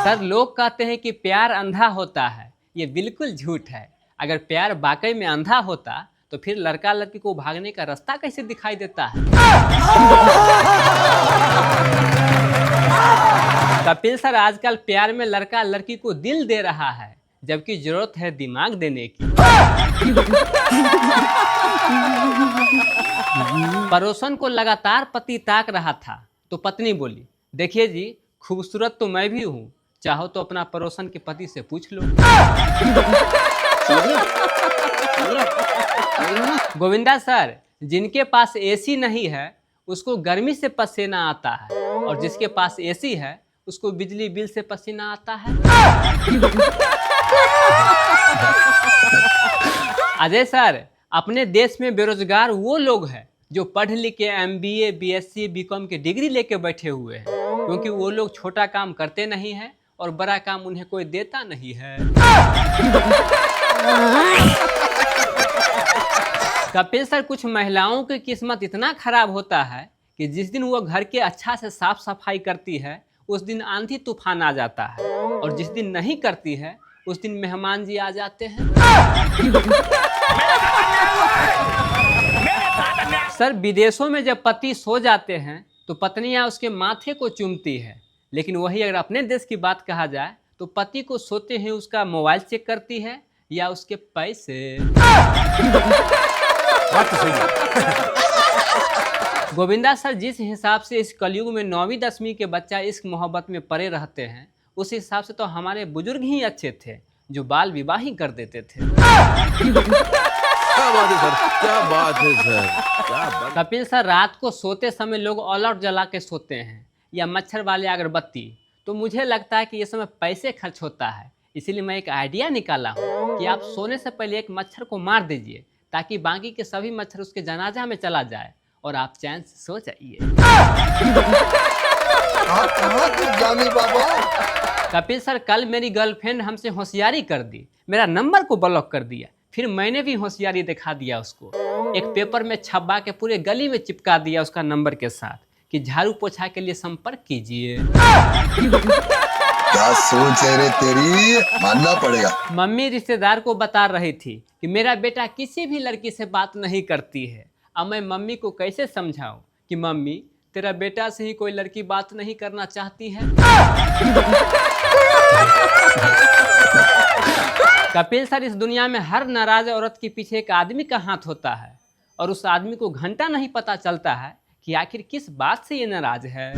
Sir, लोग कहते हैं कि प्यार अंधा होता है। ये बिल्कुल झूठ है। अगर प्यार वाकई में अंधा होता तो फिर लड़का लड़की को भागने का रास्ता कैसे दिखाई देता है? कपिल सर, आजकल प्यार में लड़का लड़की को दिल दे रहा है, जबकि जरूरत है दिमाग देने की। पड़ोसन को लगातार पति ताक रहा था तो पत्नी बोली, देखिए जी, खूबसूरत तो मैं भी हूँ, चाहो तो अपना पड़ोसन के पति से पूछ लो। गोविंदा सर, जिनके पास एसी नहीं है उसको गर्मी से पसीना आता है, और जिसके पास एसी है उसको बिजली बिल से पसीना आता है। अजय सर, अपने देश में बेरोजगार वो लोग हैं जो पढ़ लिख के MBA, BSc, BCom के डिग्री लेके बैठे हुए हैं, क्योंकि वो लोग छोटा काम करते नहीं हैं और बड़ा काम उन्हें कोई देता नहीं है। कपिल सर, कुछ महिलाओं की किस्मत इतना खराब होता है कि जिस दिन वो घर के अच्छा से साफ सफाई करती है उस दिन आंधी तूफान आ जाता है, और जिस दिन नहीं करती है उस दिन मेहमान जी आ जाते हैं। सर, विदेशों में जब पति सो जाते हैं तो पत्नियां उसके माथे को चूमती है, लेकिन वही अगर अपने देश की बात कहा जाए तो पति को सोते हैं उसका मोबाइल चेक करती है या उसके पैसे। बात तो सही है। गोविंदा सर, जिस हिसाब से इस कलयुग में 9वीं 10वीं के बच्चा इश्क मोहब्बत में पड़े रहते हैं, उस हिसाब से तो हमारे बुजुर्ग ही अच्छे थे जो बाल विवाह ही कर देते थे। क्या बात है सर, क्या बात है सर, क्या बात। कपिल सर, रात को सोते समय लोग ऑल आउट जला के सोते हैं या मच्छर वाले अगरबत्ती, तो मुझे लगता है कि ये समय पैसे खर्च होता है। इसीलिए मैं एक आइडिया निकाला हूँ कि आप सोने से पहले एक मच्छर को मार दीजिए, ताकि बाकी के सभी मच्छर उसके जनाजा में चला जाए और आप चैन से सो जाइए। कपिल सर, कल मेरी गर्लफ्रेंड हमसे होशियारी कर दी, मेरा नंबर को ब्लॉक कर दिया। फिर मैंने भी होशियारी दिखा दिया उसको, एक पेपर में छपा के पूरे गली में चिपका दिया उसका नंबर के साथ कि झाड़ू पोछा के लिए संपर्क कीजिए। क्या सोच है रे तेरी, मानना पड़ेगा। मम्मी रिश्तेदार को बता रही थी कि मेरा बेटा किसी भी लड़की से बात नहीं करती है। अब मैं मम्मी को कैसे समझाऊं कि मम्मी, तेरा बेटा से ही कोई लड़की बात नहीं करना चाहती है। कपिल सर, इस दुनिया में हर नाराज औरत के पीछे एक आदमी का हाथ होता है, और उस आदमी को घंटा नहीं पता चलता है कि आखिर किस बात से ये नाराज है।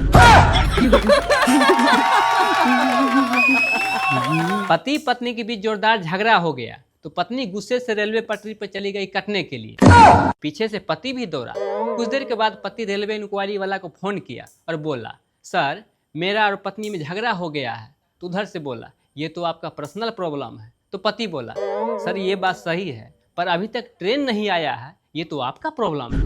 पति पत्नी के बीच जोरदार झगड़ा हो गया तो पत्नी गुस्से से रेलवे पटरी पर चली गई कटने के लिए। पीछे से पति भी दौड़ा। कुछ देर के बाद पति रेलवे इंक्वायरी वाला को फोन किया और बोला, सर, मेरा और पत्नी में झगड़ा हो गया है। तो उधर से बोला, ये तो आपका पर्सनल प्रॉब्लम है। तो पति बोला, सर, ये बात सही है, पर अभी तक ट्रेन नहीं आया है, ये तो आपका प्रॉब्लम है।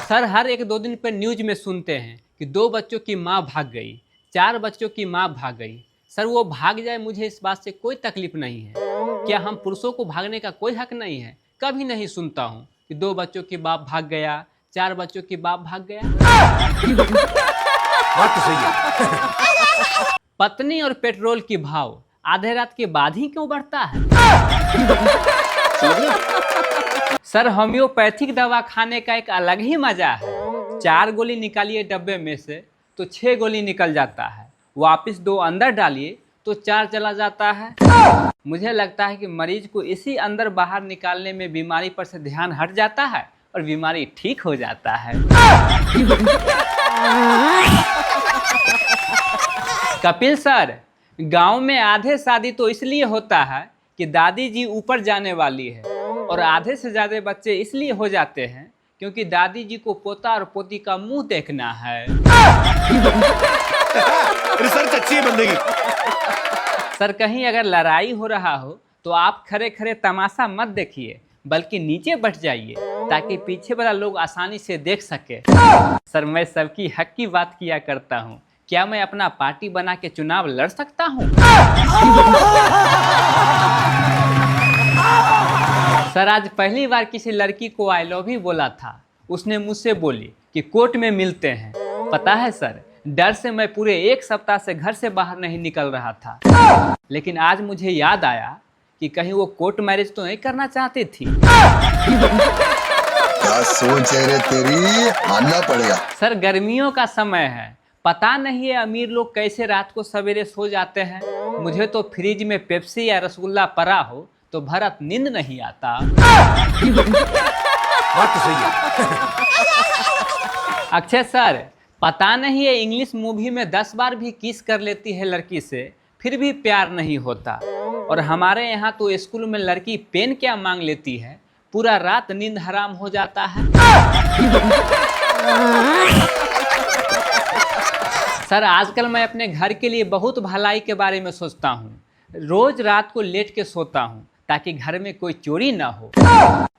सर, हर 1-2 दिन पर न्यूज में सुनते हैं कि 2 बच्चों की माँ भाग गई, 4 बच्चों की माँ भाग गई। सर, वो भाग जाए, मुझे इस बात से कोई तकलीफ नहीं है। क्या हम पुरुषों को भागने का कोई हक नहीं है? कभी नहीं सुनता हूँ कि 2 बच्चों की बाप भाग गया, 4 बच्चों की बाप भाग गया। बात तो सही है। पत्नी और पेट्रोल की भाव आधे रात के बाद ही क्यों बढ़ता है? सर, होम्योपैथिक दवा खाने का एक अलग ही मजा है। 4 गोली निकालिए डब्बे में से तो 6 गोली निकल जाता है, वापिस 2 अंदर डालिए तो 4 चला जाता है। मुझे लगता है कि मरीज को इसी अंदर बाहर निकालने में बीमारी पर से ध्यान हट जाता है और बीमारी ठीक हो जाता है। कपिल सर, गांव में आधे शादी तो इसलिए होता है कि दादी जी ऊपर जाने वाली है, और आधे से ज्यादा बच्चे इसलिए हो जाते हैं क्योंकि दादी जी को पोता और पोती का मुंह देखना है। रिसर्च अच्छी है बंदे की। सर, कहीं अगर लड़ाई हो रहा हो तो आप खड़े खड़े तमाशा मत देखिए, बल्कि नीचे बैठ जाइए ताकि पीछे वाला लोग आसानी से देख सके। सर, मैं सबकी हक की बात किया करता हूँ। क्या मैं अपना पार्टी बना के चुनाव लड़ सकता हूँ? सर, आज पहली बार किसी लड़की को आई लव यू बोला था। उसने मुझसे बोली कि कोर्ट में मिलते हैं। पता है सर, डर से मैं पूरे 1 सप्ताह से घर से बाहर नहीं निकल रहा था। लेकिन आज मुझे याद आया कि कहीं वो कोर्ट मैरिज तो नहीं करना चाहती थी। क्या सोच है रे तेरी, मानना पड़ेगा। सर गर्मियों का समय है, पता नहीं है अमीर लोग कैसे रात को सवेरे सो जाते हैं। मुझे तो फ्रिज में पेप्सी या रसगुल्ला पड़ा हो तो भरत नींद नहीं आता। बात तो सही है। अक्षय सर, पता नहीं है इंग्लिश मूवी में 10 बार भी किस कर लेती है लड़की से, फिर भी प्यार नहीं होता। और हमारे यहाँ तो स्कूल में लड़की पेन क्या मांग लेती है, पूरा रात नींद हराम हो जाता है। सर आजकल मैं अपने घर के लिए बहुत भलाई के बारे में सोचता हूँ। रोज रात को लेट के सोता हूँ ताकि घर में कोई चोरी ना हो,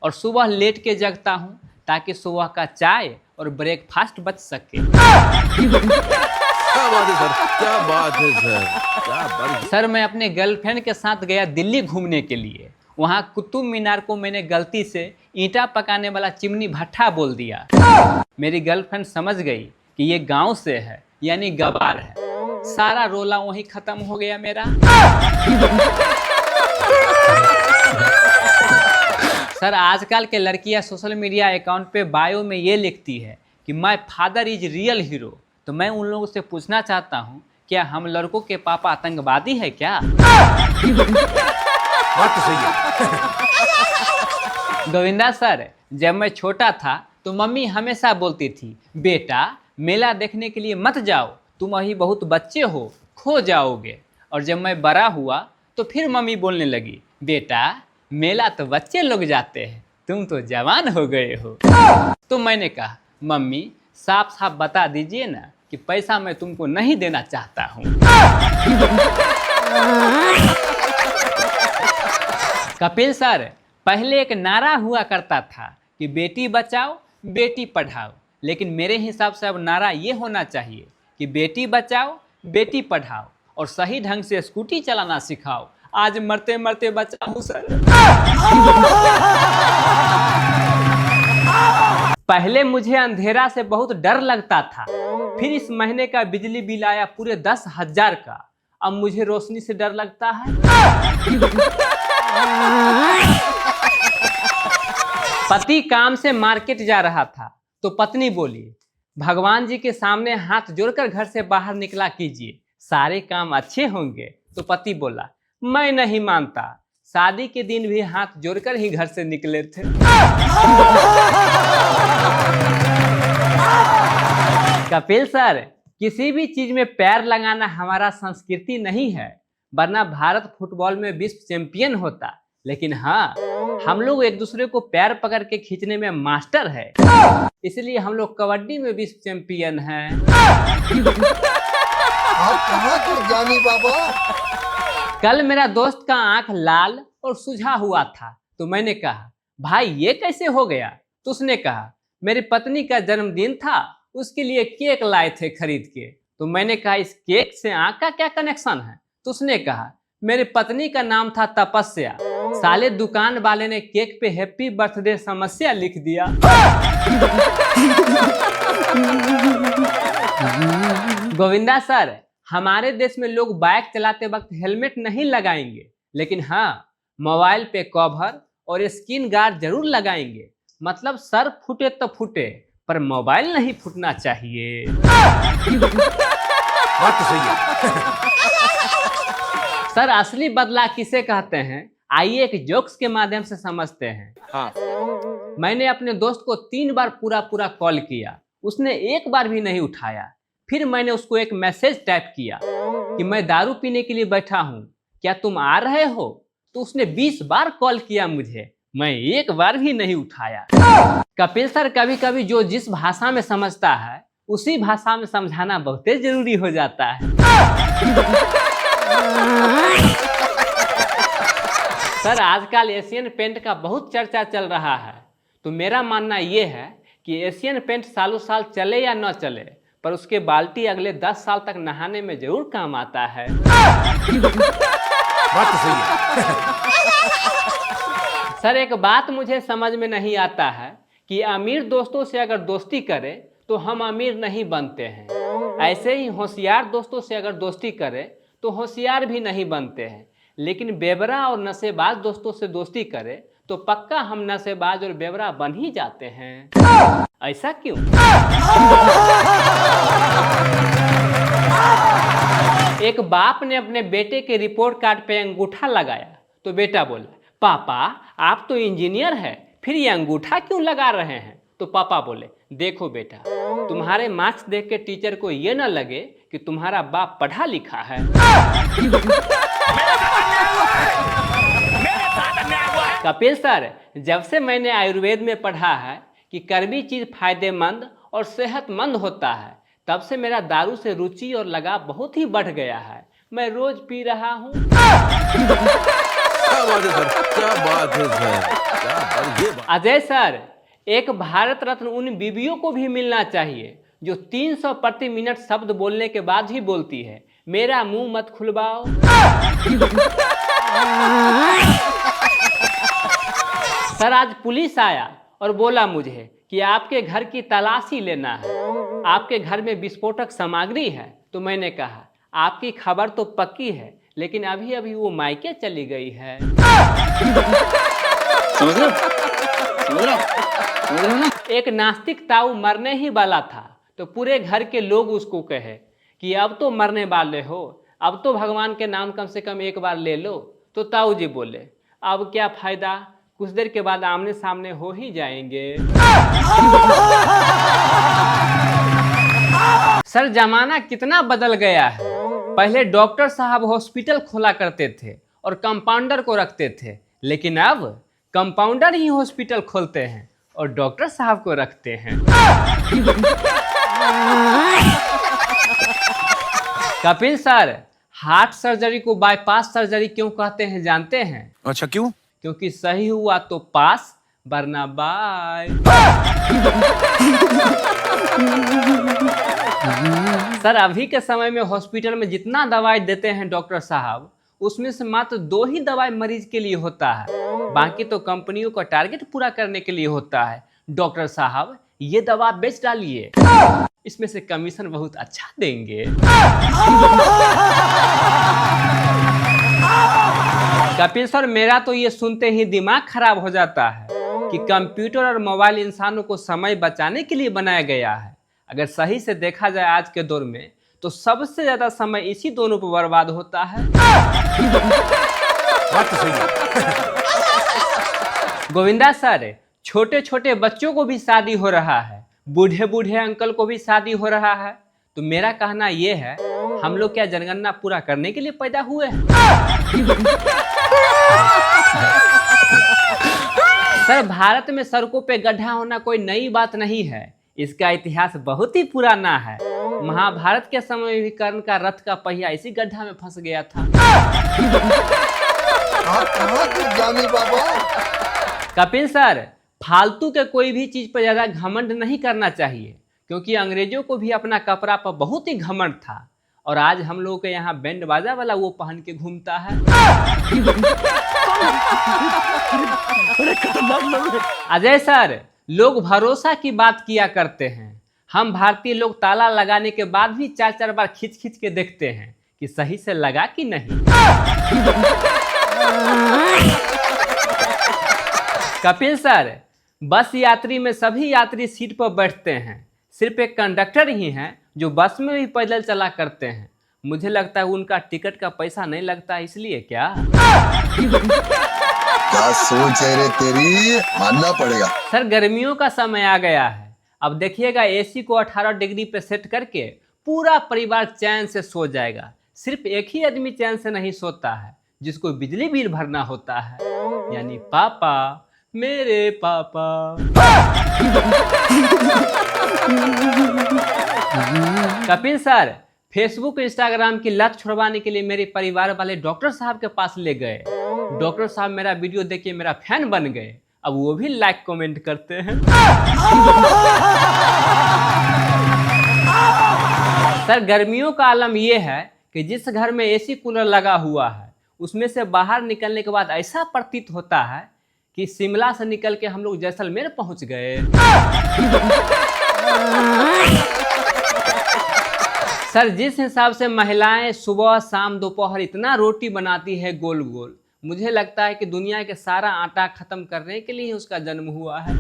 और सुबह लेट के जगता हूँ ताकि सुबह का चाय और ब्रेकफास्ट बच सके। क्या बात है सर, क्या बात है सर, क्या बात। सर मैं अपने गर्लफ्रेंड के साथ गया दिल्ली घूमने के लिए। वहाँ कुतुब मीनार को मैंने गलती से ईंटा पकाने वाला चिमनी भट्ठा बोल दिया। मेरी गर्लफ्रेंड समझ गई कि ये गांव से है, यानी गवार है। सारा रोला वहीं खत्म हो गया मेरा। सर आजकल के लड़कियां सोशल मीडिया अकाउंट पे बायो में ये लिखती है कि my father is real hero. तो मैं उन लोगों से पूछना चाहता हूँ, क्या हम लड़कों के पापा आतंकवादी है क्या? बात तो सही है। गोविंदा सर, जब मैं छोटा था तो मम्मी हमेशा बोलती थी, बेटा मेला देखने के लिए मत जाओ, तुम अभी बहुत बच्चे हो, खो जाओगे। और जब मैं बड़ा हुआ तो फिर मम्मी बोलने लगी, बेटा मेला तो बच्चे लोग जाते हैं, तुम तो जवान हो गए हो। तो मैंने कहा, मम्मी साफ साफ बता दीजिए ना कि पैसा मैं तुमको नहीं देना चाहता हूँ। कपिल सर, पहले एक नारा हुआ करता था कि बेटी बचाओ बेटी पढ़ाओ, लेकिन मेरे हिसाब से अब नारा ये होना चाहिए कि बेटी बचाओ बेटी पढ़ाओ और सही ढंग से स्कूटी चलाना सिखाओ। आज मरते मरते बचा हूँ सर। पहले मुझे अंधेरा से बहुत डर लगता था, फिर इस महीने का बिजली बिल आया पूरे 10,000 का। अब मुझे रोशनी से डर लगता है। पति काम से मार्केट जा रहा था तो पत्नी बोली, भगवान जी के सामने हाथ जोड़कर घर से बाहर निकला कीजिए, सारे काम अच्छे होंगे। तो पति बोला, मैं नहीं मानता, शादी के दिन भी हाथ जोड़कर ही घर से निकले थे। कपिल सर, किसी भी चीज में पैर लगाना हमारा संस्कृति नहीं है, वरना भारत फुटबॉल में विश्व चैंपियन होता। लेकिन हाँ, हम लोग एक दूसरे को पैर पकड़ के खींचने में मास्टर है, इसलिए हम लोग कबड्डी में विश्व चैंपियन हैं। आप कहाँ के ज्ञानी बाबा। कल मेरा दोस्त का आंख लाल और सुझा हुआ था तो मैंने कहा, भाई ये कैसे हो गया? तो उसने कहा, मेरी पत्नी का जन्मदिन था, उसके लिए केक लाए थे खरीद के। तो मैंने कहा, इस केक से आंख का क्या कनेक्शन है? तो उसने कहा, मेरी पत्नी का नाम था तपस्या, साले दुकान वाले ने केक पे हैप्पी बर्थडे समस्या लिख दिया। गोविंदा सर, हमारे देश में लोग बाइक चलाते वक्त हेलमेट नहीं लगाएंगे, लेकिन हाँ मोबाइल पे कवर और स्क्रीन गार्ड जरूर लगाएंगे। मतलब सर फूटे तो फूटे, पर मोबाइल नहीं फूटना चाहिए। बात तो सही है। सर असली बदला किसे कहते हैं, आइए एक जोक्स के माध्यम से समझते हैं। हाँ। मैंने अपने दोस्त को 3 बार पूरा कॉल किया, उसने एक बार भी नहीं उठाया। फिर मैंने उसको एक मैसेज टाइप किया कि मैं दारू पीने के लिए बैठा हूँ, क्या तुम आ रहे हो? तो उसने 20 बार कॉल किया मुझे, मैं एक बार भी नहीं उठाया। कपिल सर, कभी कभी जो जिस भाषा में समझता है उसी भाषा में समझाना बहुत जरूरी हो जाता है। सर आजकल एशियन पेंट का बहुत चर्चा चल रहा है, तो मेरा मानना ये है कि एशियन पेंट सालों साल चले या न चले, पर उसके बाल्टी अगले 10 साल तक नहाने में जरूर काम आता है। बात तो सही है। सर एक बात मुझे समझ में नहीं आता है कि अमीर दोस्तों से अगर दोस्ती करे तो हम अमीर नहीं बनते हैं। ऐसे ही होशियार दोस्तों से अगर दोस्ती करें तो होशियार भी नहीं बनते हैं, लेकिन बेवरा और नशेबाज दोस्तों से दोस्ती करें तो पक्का हम नशेबाज और बेवरा बन ही जाते हैं। ऐसा क्यों? एक बाप ने अपने बेटे के रिपोर्ट कार्ड पे अंगूठा लगाया तो बेटा बोला, पापा आप तो इंजीनियर हैं, फिर ये अंगूठा क्यों लगा रहे हैं? तो पापा बोले, देखो बेटा, तुम्हारे मार्क्स देख के टीचर को ये ना लगे कि तुम्हारा बाप पढ़ा लिखा है। कपिल सर, जब से मैंने आयुर्वेद में पढ़ा है कि कड़वी चीज फायदेमंद और सेहतमंद होता है, तब से मेरा दारू से रुचि और लगाव बहुत ही बढ़ गया है। मैं रोज पी रहा हूँ। क्या बात है सर, क्या बात है सर, क्या बात ये बात। अजय सर, एक भारत रत्न उन बीवियों को भी मिलना चाहिए जो 300 प्रति मिनट शब्द बोलने के बाद ही बोलती है, मेरा मुंह मत खुलवाओ। सर, आज पुलिस आया और बोला मुझे कि आपके घर की तलाशी लेना है, आपके घर में विस्फोटक सामग्री है। तो मैंने कहा, आपकी खबर तो पक्की है, लेकिन अभी अभी वो मायके चली गई है। समझ रहे हो ना? एक नास्तिक ताऊ मरने ही वाला था तो पूरे घर के लोग उसको कहे कि अब तो मरने वाले हो, अब तो भगवान के नाम कम से कम एक बार ले लो। तो ताऊ जी बोले, अब क्या फायदा, कुछ देर के बाद आमने सामने हो ही जाएंगे। सर, जमाना कितना बदल गया है। पहले डॉक्टर साहब हॉस्पिटल खोला करते थे और कंपाउंडर को रखते थे, लेकिन अब कंपाउंडर ही हॉस्पिटल खोलते हैं और डॉक्टर साहब को रखते हैं। कपिल सर, हार्ट सर्जरी को बाईपास सर्जरी क्यों कहते हैं जानते हैं? अच्छा, क्यों? क्योंकि सही हुआ तो पास, वरना बाय। सर, अभी के समय में हॉस्पिटल में जितना दवाई देते हैं डॉक्टर साहब, उसमें से मात्र 2 ही दवाई मरीज के लिए होता है, बाकी तो कंपनियों का टारगेट पूरा करने के लिए होता है। डॉक्टर साहब, ये दवा बेच डालिए, इसमें से कमीशन बहुत अच्छा देंगे। कपिल सर, मेरा तो ये सुनते ही दिमाग खराब हो जाता है कि कंप्यूटर और मोबाइल इंसानों को समय बचाने के लिए बनाया गया है। अगर सही से देखा जाए आज के दौर में तो सबसे ज्यादा समय इसी दोनों पर बर्बाद होता है। बात तो सही है। गोविंदा सर, छोटे छोटे बच्चों को भी शादी हो रहा है, बूढ़े बूढ़े अंकल को भी शादी हो रहा है। तो मेरा कहना यह है, हम लोग क्या जनगणना पूरा करने के लिए पैदा हुए हैं? सर, भारत में सड़कों पे गड्ढा होना कोई नई बात नहीं है, इसका इतिहास बहुत ही पुराना है। महाभारत के समय में भी कर्ण का रथ का पहिया इसी गड्ढा में फंस गया था। आप कहाँ थे जानी बाबा? कपिल सर, फालतू के कोई भी चीज पर ज्यादा घमंड नहीं करना चाहिए, क्योंकि अंग्रेजों को भी अपना कपड़ा पर बहुत ही घमंड था और आज हम लोगों के यहाँ बैंड बाजा वाला वो पहन के घूमता है। अजय सर, लोग भरोसा की बात किया करते हैं, हम भारतीय लोग ताला लगाने के बाद भी 4-4 बार खींच खींच के देखते हैं कि सही से लगा कि नहीं। कपिल सर, बस यात्री में सभी यात्री सीट पर बैठते हैं, सिर्फ एक कंडक्टर ही हैं जो बस में भी पैदल चला करते हैं। मुझे लगता है उनका टिकट का पैसा नहीं लगता, इसलिए क्या? क्या सोच है रे तेरी, मानना पड़ेगा। सर, गर्मियों का समय आ गया है, अब देखिएगा एसी को 18 डिग्री पे सेट करके पूरा परिवार चैन से सो जाएगा। सिर्फ एक ही आदमी चैन से नहीं सोता है, जिसको बिजली बिल भरना होता है, यानी पापा, मेरे पापा। कपिल सर, फेसबुक इंस्टाग्राम की लत छुड़वाने के लिए मेरे परिवार वाले डॉक्टर साहब के पास ले गए। डॉक्टर साहब मेरा वीडियो देख के मेरा फैन बन गए, अब वो भी लाइक कमेंट करते हैं। सर, गर्मियों का आलम यह है कि जिस घर में एसी कूलर लगा हुआ है, उसमें से बाहर निकलने के बाद ऐसा प्रतीत होता है कि शिमला से निकल के हम लोग जैसलमेर पहुंच गए। सर जिस हिसाब से महिलाएं सुबह शाम दोपहर इतना रोटी बनाती है गोल गोल, मुझे लगता है कि दुनिया के सारा आटा खत्म करने के लिए ही उसका जन्म हुआ है।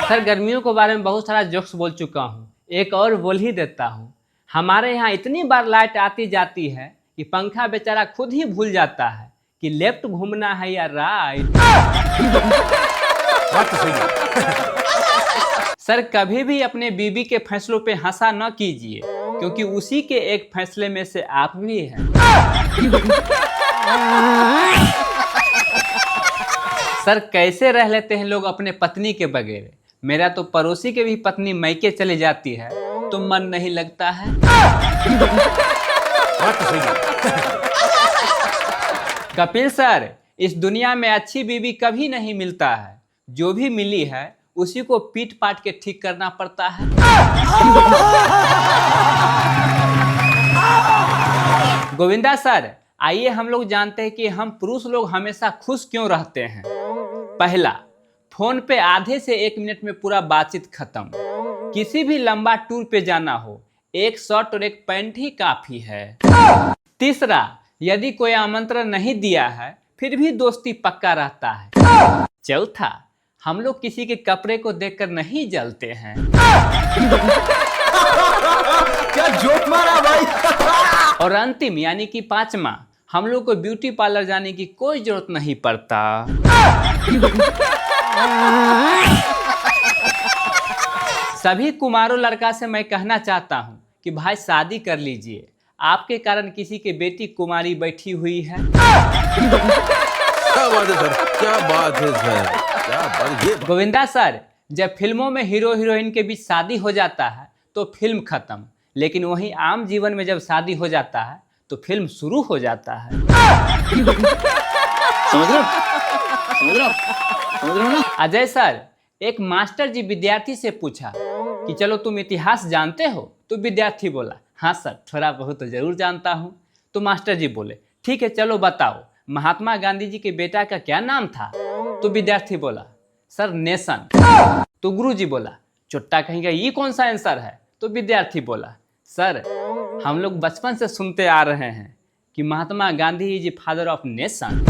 सर गर्मियों के बारे में बहुत सारा जोक्स बोल चुका हूँ, एक और बोल ही देता हूँ। हमारे यहाँ इतनी बार लाइट आती जाती है कि पंखा बेचारा खुद ही भूल जाता है कि लेफ्ट घूमना है या राइट। सर कभी भी अपने बीवी के फैसलों पे हंसा न कीजिए, क्योंकि उसी के एक फैसले में से आप भी हैं। सर कैसे रह लेते हैं लोग अपने पत्नी के बगैर? मेरा तो पड़ोसी के भी पत्नी मैके चली जाती है तो मन नहीं लगता है। कपिल सर, इस दुनिया में अच्छी बीवी कभी नहीं मिलता है, जो भी मिली है उसी को पीट पाट के ठीक करना पड़ता है। गोविंदा सर, आइए हम लोग जानते हैं कि हम पुरुष लोग हमेशा खुश क्यों रहते हैं। पहला, फोन पे आधे से 1 मिनट में पूरा बातचीत खत्म। किसी भी लंबा टूर पे जाना हो, एक शर्ट और एक पैंट ही काफी है। तीसरा, यदि कोई आमंत्रण नहीं दिया है फिर भी दोस्ती पक्का रहता है। चौथा, हम लोग किसी के कपड़े को देखकर नहीं जलते हैं। क्या जोक मारा भाई। और अंतिम यानी कि पांचवा, हम लोग को ब्यूटी पार्लर जाने की कोई जरूरत नहीं पड़ता। सभी कुमारों लड़का से मैं कहना चाहता हूँ कि भाई शादी कर लीजिए, आपके कारण किसी की बेटी कुमारी बैठी हुई है। क्या बात है सर, क्या बात है सर, क्या बात ये। गोविंदा सर, जब फिल्मों में हीरो हीरोइन के बीच शादी हो जाता है तो फिल्म खत्म, लेकिन वहीं आम जीवन में जब शादी हो जाता है तो फिल्म शुरू हो जाता है। समझ रहे हो ना? अजय सर, एक मास्टर जी विद्यार्थी से पूछा कि चलो तुम इतिहास जानते हो? तो विद्यार्थी बोला हाँ सर, थोड़ा बहुत तो जरूर जानता हूँ। तो मास्टर जी बोले ठीक है चलो बताओ, महात्मा गांधी जी के बेटा का क्या नाम था? तो विद्यार्थी बोला सर नेशन। तो गुरु जी बोला चुट्टा कहीं का ये कौन सा आंसर है? तो विद्यार्थी बोला सर हम लोग बचपन से सुनते आ रहे हैं कि Mahatma Gandhi ji father of nation.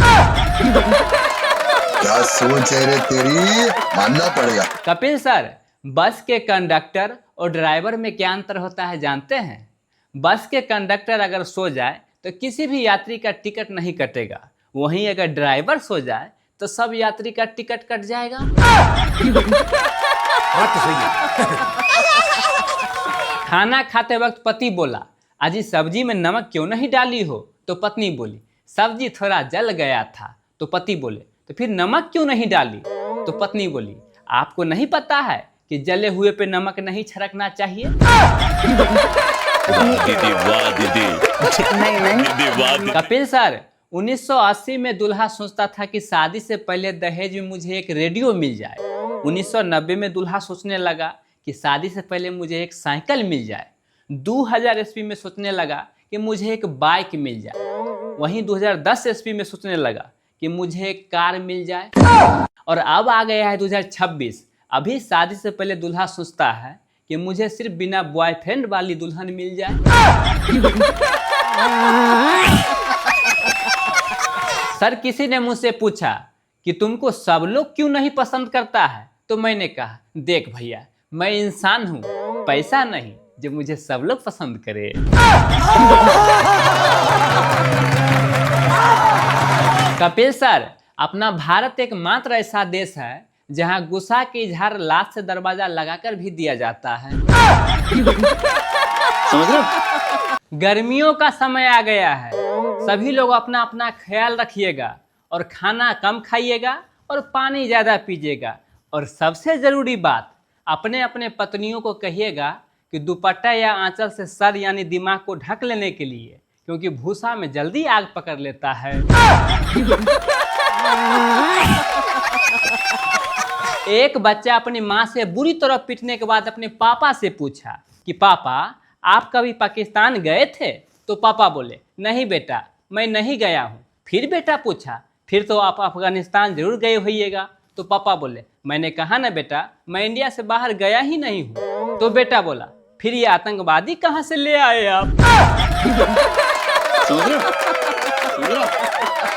क्या सोच है रे तेरी, मानना पड़ेगा। कपिल सर, बस के कंडक्टर और ड्राइवर में क्या अंतर होता है जानते हैं? बस के कंडक्टर अगर सो जाए तो किसी भी यात्री का टिकट नहीं कटेगा, वहीं अगर ड्राइवर सो जाए तो सब यात्री का टिकट कट जाएगा। खाना खाते वक्त पति बोला अजी सब्जी में नमक क्यों नहीं डाली हो? तो पत्नी बोली सब्जी थोड़ा जल गया था। तो पति बोले तो फिर नमक क्यों नहीं डाली? तो पत्नी बोली आपको नहीं पता है कि जले हुए पे नमक नहीं छिड़कना चाहिए? दीदी वाह दीदी, दीदी वाह दीदी। कपिल सर, 1980 में दूल्हा सोचता था कि शादी से पहले दहेज में मुझे एक रेडियो मिल जाए। 1990 में दूल्हा सोचने लगा कि शादी से पहले मुझे एक साइकिल मिल जाए। 2000 ईस्वी में सोचने लगा कि मुझे एक बाइक मिल जाए। वहीं 2010 ईस्वी में सोचने लगा कि मुझे एक कार मिल जाए। और अब आ गया है 2026, अभी शादी से पहले दूल्हा सोचता है कि मुझे सिर्फ बिना बॉयफ्रेंड वाली दुल्हन मिल जाए। सर किसी ने मुझसे पूछा कि तुमको सब लोग क्यों नहीं पसंद करता है? तो मैंने कहा देख भैया, मैं इंसान हूँ, पैसा नहीं जो मुझे सब लोग पसंद करे। कपिल सर, अपना भारत एकमात्र ऐसा देश है जहां गुस्सा की इजहार लात से दरवाजा लगाकर भी दिया जाता है। समझ रहे हो? गर्मियों का समय आ गया है, सभी लोग अपना अपना ख्याल रखिएगा और खाना कम खाइएगा और पानी ज्यादा पीजिएगा। और सबसे जरूरी बात, अपने अपने पत्नियों को कहिएगा कि दुपट्टा या आंचल से सर यानी दिमाग को ढक लेने के लिए, क्योंकि भूसा में जल्दी आग पकड़ लेता है। एक बच्चा अपनी माँ से बुरी तरह पीटने के बाद अपने पापा से पूछा कि पापा आप कभी पाकिस्तान गए थे? तो पापा बोले नहीं बेटा, मैं नहीं गया हूँ। फिर बेटा पूछा फिर तो आप अफगानिस्तान जरूर गए होइएगा? तो पापा बोले मैंने कहा ना बेटा मैं इंडिया से बाहर गया ही नहीं हूँ। तो बेटा बोला फिर ये आतंकवादी कहाँ से ले आए आप? समझ रहे हो? समझ रहे हो?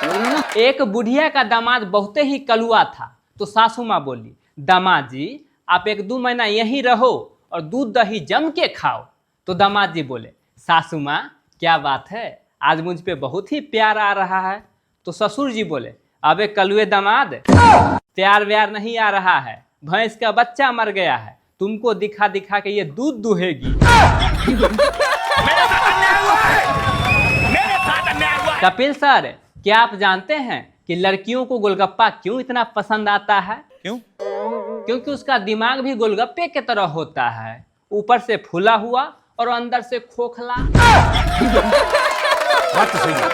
समझ रहे हो ना? एक बुढ़िया का दामाद बहुत ही कलुआ था। तो सासू माँ बोली दामाद जी आप 1-2 महीना यहीं रहो और दूध दही जम के खाओ। तो दामाद जी बोले सासू माँ क्या बात है, आज मुझ पे बहुत ही प्यार आ रहा है। तो ससुर जी बोले अबे कलुए दामाद प्यार व्यार नहीं आ रहा है, भैंस का बच्चा मर गया है, तुमको दिखा दिखा के ये दूध दुहेगी। कपिल सर क्या आप जानते हैं कि लड़कियों को गोलगप्पा क्यों इतना पसंद आता है? क्यों? क्योंकि उसका दिमाग भी गोलगप्पे के तरह होता है, ऊपर से फूला हुआ और अंदर से खोखला। बात तो सही है।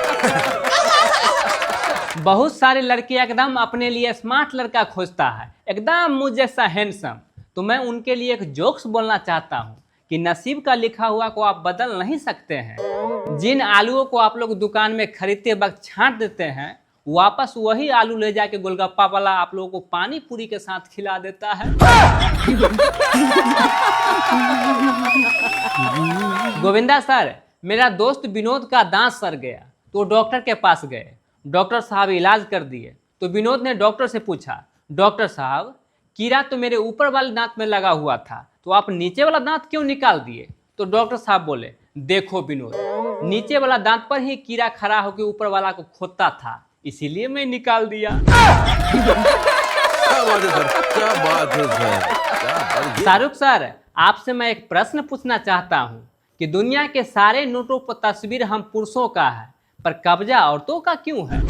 बहुत सारे लड़के एकदम अपने लिए स्मार्ट लड़का खोजता है, एकदम मुझ जैसा हैंडसम। तो मैं उनके लिए एक जोक्स बोलना चाहता हूँ कि नसीब का लिखा हुआ को आप बदल नहीं सकते हैं। जिन आलूओं को आप लोग दुकान में खरीदते वक्त छांट देते हैं, वापस वही आलू ले जाके गोलगप्पा वाला आप लोगों को पानी पूरी के साथ खिला देता है। गोविंदा सर मेरा दोस्त विनोद का दांत सड़ गया तो डॉक्टर के पास गए, डॉक्टर साहब इलाज कर दिए। तो विनोद ने डॉक्टर से पूछा डॉक्टर साहब कीड़ा तो मेरे ऊपर वाले दांत में लगा हुआ था, तो आप नीचे वाला दांत क्यों निकाल दिए? तो डॉक्टर साहब बोले देखो विनोद नीचे वाला दांत पर ही कीड़ा खड़ा होकर ऊपर वाला को खोदता था, इसीलिए मैं निकाल दिया। क्या बात है सर, क्या बात है सर, क्या बात है। शाहरुख सर आपसे मैं एक प्रश्न पूछना चाहता हूँ कि दुनिया के सारे नोटों पर तस्वीर हम पुरुषों का है पर कब्जा औरतों का क्यों है?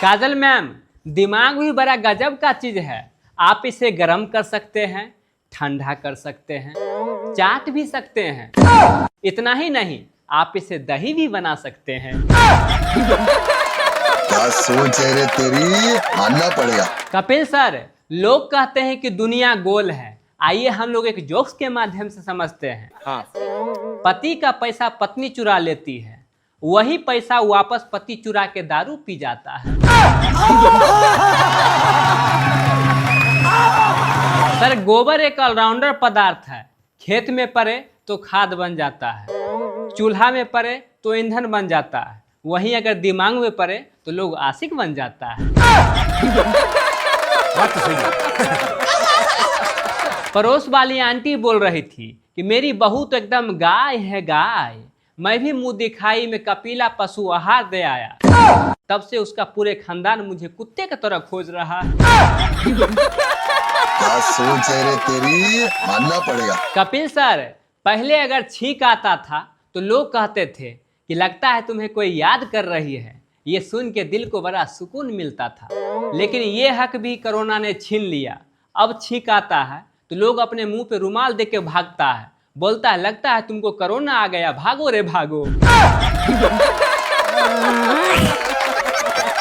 काजल मैम दिमाग भी बड़ा गजब का चीज है, आप इसे गर्म कर सकते हैं, ठंडा कर सकते हैं, चाट भी सकते हैं। इतना ही नहीं आप इसे दही भी बना सकते हैं। क्या सोच है रे तेरी, मानना पड़ेगा। कपिल सर लोग कहते हैं कि दुनिया गोल है, आइए हम लोग एक जोक्स के माध्यम से समझते हैं। हाँ। पति का पैसा पत्नी चुरा लेती है, वही पैसा वापस पति चुरा के दारू पी जाता है। सर गोबर एक ऑलराउंडर पदार्थ है, खेत में पड़े तो खाद बन जाता है, चूल्हा में पड़े तो ईंधन बन जाता है, वहीं अगर दिमाग में पड़े तो लोग आशिक बन जाता है। बात तो सही है। पड़ोस वाली आंटी बोल रही थी कि मेरी बहू तो एकदम गाय है गाय, मैं भी मुंह दिखाई में कपिला पशु आहार दे आया, तब से उसका पूरे खानदान मुझे कुत्ते की तरह खोज रहा है। क्या सोच है रे तेरी, मानना पड़ेगा। कपिल सर पहले अगर छींक आता था तो लोग कहते थे कि लगता है तुम्हें कोई याद कर रही है, ये सुन के दिल को बड़ा सुकून मिलता था। लेकिन ये हक भी कोरोना ने छीन लिया, अब छींक आता है तो लोग अपने मुंह पे रुमाल दे के भागता है, बोलता है लगता है तुमको कोरोना आ गया, भागो रे भागो।